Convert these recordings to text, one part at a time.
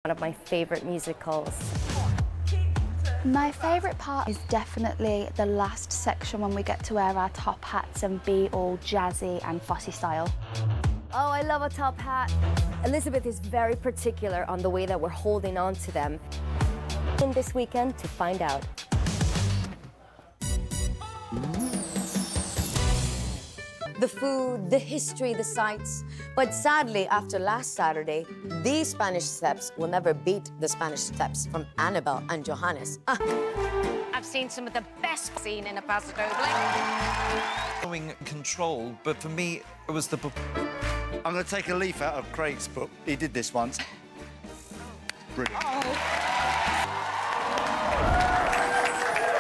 One of my favorite musicals. My favourite part is definitely the last section when we get to wear our top hats and be all jazzy and Fosse style. Oh, I love a top hat. Elizabeth is very particular on the way that we're holding on to them. In this weekend to find out. The food, the history, the sights. But sadly, after last Saturday, these Spanish steps will never beat the Spanish steps from Annabel and Johannes. I've seen some of the best scene in a Paso Doble. Following control, but for me, it was the... I'm going to take a leaf out of Craig's book. He did this once. Brilliant.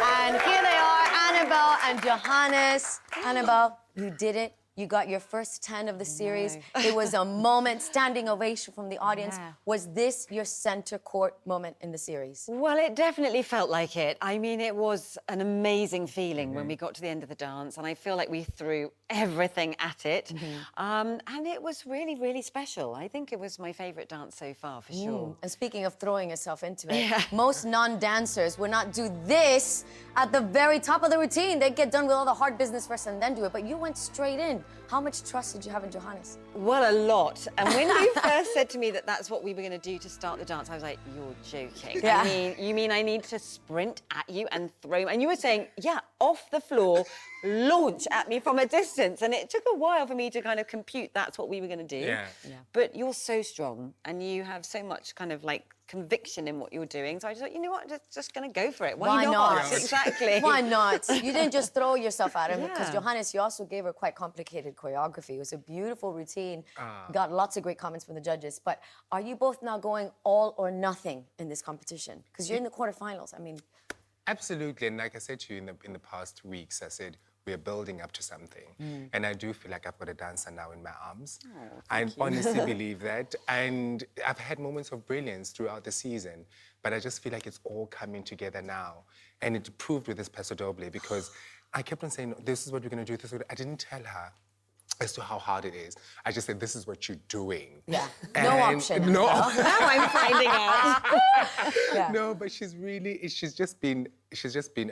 And here they are, Annabel and Johannes. Annabel, you did it. You got your first 10 of the series. It was a moment, standing ovation from the audience. Yeah. Was this your center court moment in the series? Well, it definitely felt like it. I mean, it was an amazing feeling when we got to the end of the dance, and I feel like we threw everything at it. And it was really, really special. I think it was my favourite dance so far, for sure. And speaking of throwing yourself into it, most non-dancers would not do this at the very top of the routine. They'd get done with all the hard business first and then do it, but you went straight in. How much trust did you have in Johannes? Well, a lot. And when you first said to me that that's what we were going to do to start the dance, I was like, you're joking. Yeah. I mean, you mean I need to sprint at you and throw... And you were saying, yeah, off the floor, launch at me from a distance. And it took a while for me to kind of compute that's what we were going to do. Yeah. But you're so strong and you have so much kind of like conviction in what you're doing. So I just thought, you know what, just going to go for it. Why not? Exactly. Why not? You didn't just throw yourself at him, because Yeah. Johannes, you also gave her quite complicated choreography. It was a beautiful routine. Got lots of great comments from the judges. But are you both now going all or nothing in this competition? Because you're in the quarterfinals. I mean... Absolutely, and like I said to you in the past weeks, I said we're building up to something, and I do feel like I've got a dancer now in my arms. I honestly believe that, and I've had moments of brilliance throughout the season, but I just feel like it's all coming together now, and it proved with this Paso Doble, because I kept on saying, this is what we're going to do, this is what... I didn't tell her as to how hard it is. I just said, this is what you're doing. Yeah, no option. No. Now I'm finding out. No, but she's just been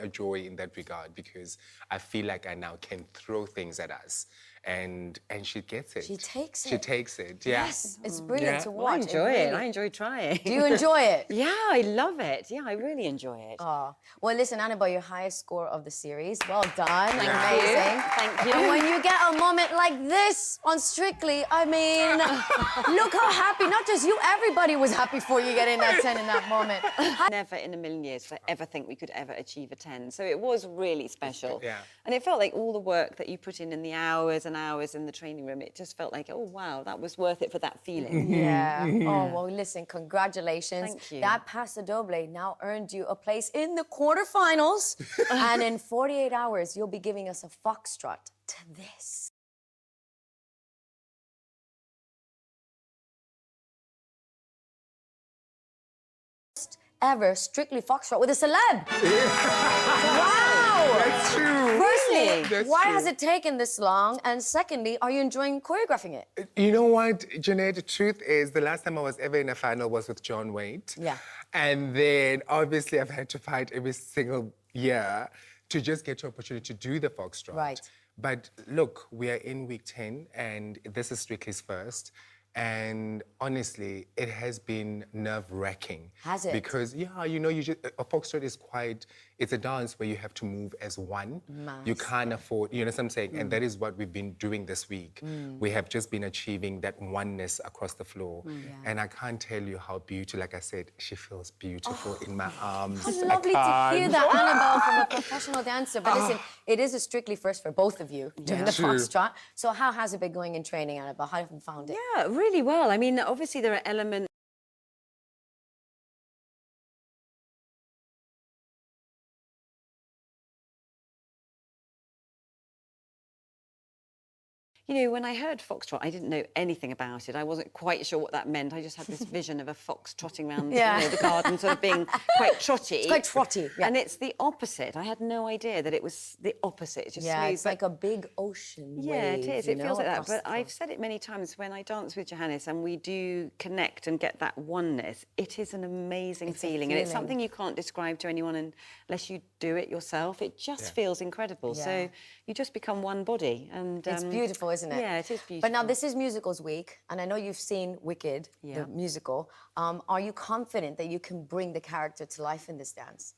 a joy in that regard, because I feel like I now can throw things at us, and she gets it. She takes it. She takes it, yeah. Yes, it's brilliant to I watch. enjoy it. really- I enjoy trying. Do you enjoy it? Yeah, I love it. Yeah, I really enjoy it. Oh. Well, listen, Annabel, your highest score of the series. Well done. Thank Amazing. you. Thank you. And when you get a moment like this on Strictly, I mean, look how happy, not just you, everybody was happy for you getting that 10 in that moment. Never in a million years did I ever think we could ever achieve a 10. So it was really special. Yeah. And it felt like all the work that you put in the hours and hours in the training room, it just felt like, oh, wow, that was worth it for that feeling. Yeah. Oh, well, listen, congratulations. Thank you. That Paso Doble now earned you a place in the quarterfinals. And in 48 hours, you'll be giving us a Foxtrot to this. Ever Strictly Foxtrot with a celeb. Wow! That's true. Firstly, That's why true. has it taken this long? And secondly, are you enjoying choreographing it? You know what, Janette, the truth is, the last time I was ever in a final was with John Waite. Yeah. And then, obviously, I've had to fight every single year to just get the opportunity to do the Foxtrot. Right. But look, we are in week 10, and this is Strictly's first. And honestly, it has been nerve-wracking. Has it? Because, yeah, you know, a Foxtrot is quite... It's a dance where you have to move as one. You can't afford... You know what I'm saying? And that is what we've been doing this week. We have just been achieving that oneness across the floor. And I can't tell you how beautiful... Like I said, she feels beautiful in my arms. It's lovely to hear that, Annabel, from a professional dancer. But listen, it is a Strictly first for both of you doing the True. Foxtrot. So how has it been going in training, Annabel? How have you found it? Yeah, really well. I mean, obviously there are elements... you know, when I heard Foxtrot, I didn't know anything about it. I wasn't quite sure what that meant. I just had this vision of a fox trotting around you know, the garden, sort of being quite trotty. It's quite trotty, yeah. And it's the opposite. I had no idea that it was the opposite. It's just smooth, it's like a big ocean yeah, wave, it is. you It know, feels like that. across But the I've said it many times when I dance with Johannes and we do connect and get that oneness. It is an amazing feeling, and it's something you can't describe to anyone unless you do it yourself. It just feels incredible. Yeah. So you just become one body, and It's beautiful, isn't it? Yeah, it is beautiful. But now this is Musicals Week, and I know you've seen Wicked, the musical. Are you confident that you can bring the character to life in this dance?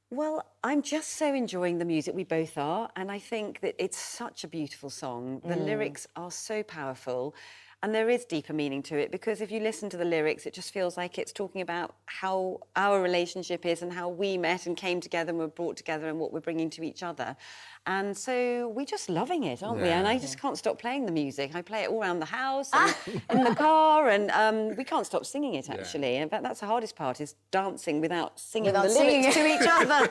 Well, I'm just so enjoying the music, we both are, and I think that it's such a beautiful song. The lyrics are so powerful, and there is deeper meaning to it, because if you listen to the lyrics, it just feels like it's talking about how our relationship is and how we met and came together and were brought together and what we're bringing to each other. And so we're just loving it, aren't we? And I just can't stop playing the music. I play it all around the house and in the car, and we can't stop singing it, actually. In fact, that's the hardest part, is dancing without singing the lyrics to each other.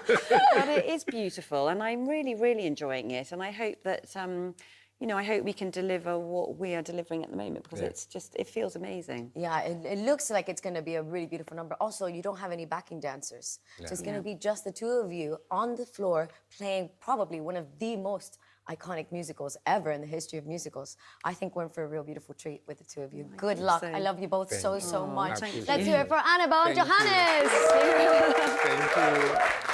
But it is beautiful, and I'm really, really enjoying it. And I hope that, you know, I hope we can deliver what we are delivering at the moment, because it's just, it feels amazing. Yeah, it looks like it's going to be a really beautiful number. Also, you don't have any backing dancers. So it's going to be just the two of you on the floor playing probably one of the most iconic musicals ever in the history of musicals. I think we're in for a real beautiful treat with the two of you. Good luck. so. I love you both so much. Thank you. Let's hear it for Annabel and Johannes. Thank you.